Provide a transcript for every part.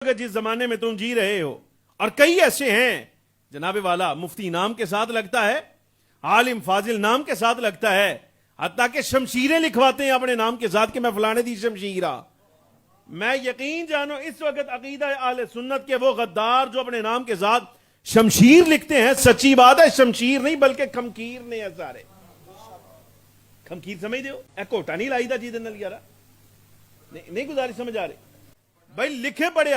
جس زمانے میں تم جی رہے ہو، اور کئی ایسے ہیں جناب والا، مفتی نام کے ساتھ لگتا ہے، عالم فاضل نام کے ساتھ لگتا ہے، حتیٰ کہ شمشیریں لکھواتے ہیں اپنے نام کے ساتھ کہ میں فلانے دی شمشیرہ. میں یقین جانو اس وقت عقیدہ اہل سنت کے وہ غدار جو اپنے نام کے ساتھ شمشیر لکھتے ہیں، سچی بات ہے شمشیر نہیں بلکہ کھمکیر نے ہیں سارے. کھمکیر سمجھ دیو اے کوٹا نہیں لائی دا جی دن نال یارا، نہیں گزارش سمجھ آ رہے بھائی. لکھے پڑے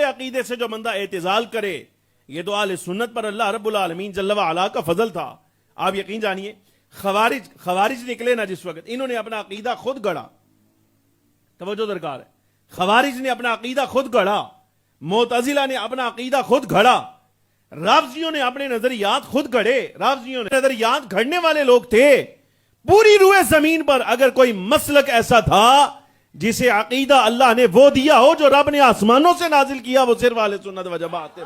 عقیدے سے جو بندہ اعتزال کرے، یہ تو اہل سنت پر اللہ رب العالمین جل وعلا کا فضل تھا. آپ یقین جانیے خوارج نکلے نا جس وقت، انہوں نے اپنا عقیدہ خود گڑا. توجہ درکار ہے. خوارج نے اپنا عقیدہ خود گڑا، معتزلہ نے اپنا عقیدہ خود گھڑا، رافضیوں نے اپنے نظریات خود گھڑے. رافضیوں نے نظریات گھڑنے والے لوگ تھے. پوری روئے زمین پر اگر کوئی مسلک ایسا تھا جسے عقیدہ اللہ نے وہ دیا ہو جو رب نے آسمانوں سے نازل کیا، وہ صرف اہل سنت و جماعت ہے.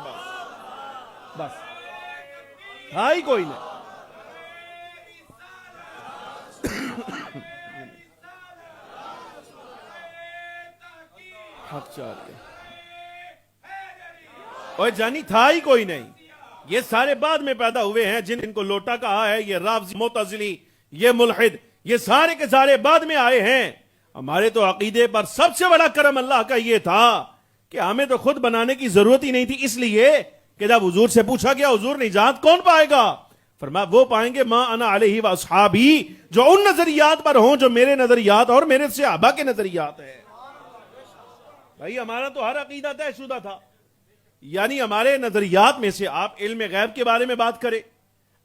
بس ہائی کوئی نہیں. اور جانی تھا ہی کوئی نہیں. یہ سارے بعد میں پیدا ہوئے ہیں جن کو لوٹا کہا ہے، یہ رافضی، معتزلی، یہ ملحد، یہ سارے کے سارے بعد میں آئے ہیں. ہمارے تو عقیدے پر سب سے بڑا کرم اللہ کا یہ تھا کہ ہمیں تو خود بنانے کی ضرورت ہی نہیں تھی، اس لیے کہ جب حضور سے پوچھا گیا حضور نجات کون پائے گا، فرمایا وہ پائیں گے ما انا علیہ واصحابی، جو ان نظریات پر ہوں جو میرے نظریات اور میرے صحابہ کے نظریات ہیں. بھائی ہمارا تو ہر عقیدہ طے شدہ تھا. یعنی ہمارے نظریات میں سے آپ علم غیب کے بارے میں بات کریں،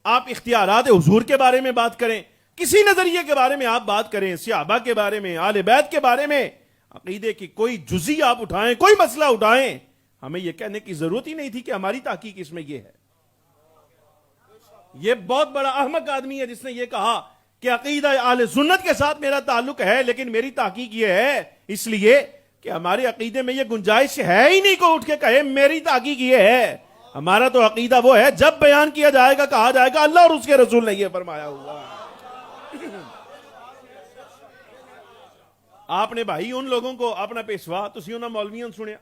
آپ اختیارات حضور کے بارے میں بات کریں، کسی نظریے کے بارے میں آپ بات کریں، صحابہ کے بارے میں، آل بیت کے بارے میں، عقیدے کی کوئی جزئی آپ اٹھائیں، کوئی مسئلہ اٹھائیں، ہمیں یہ کہنے کی ضرورت ہی نہیں تھی کہ ہماری تحقیق اس میں یہ ہے. یہ بہت بڑا احمق آدمی ہے جس نے یہ کہا کہ عقیدہ اہل سنت کے ساتھ میرا تعلق ہے لیکن میری تحقیق یہ ہے، اس لیے کہ ہمارے عقیدے میں یہ گنجائش ہے ہی نہیں کو اٹھ کے کہے میری تحقیق یہ ہے. ہمارا تو عقیدہ وہ ہے جب بیان کیا جائے گا کہا جائے گا اللہ اور اس کے رسول نے یہ فرمایا ہوا. آپ نے بھائی ان لوگوں کو اپنا پیشوا تسی انہاں مولویوں سنیا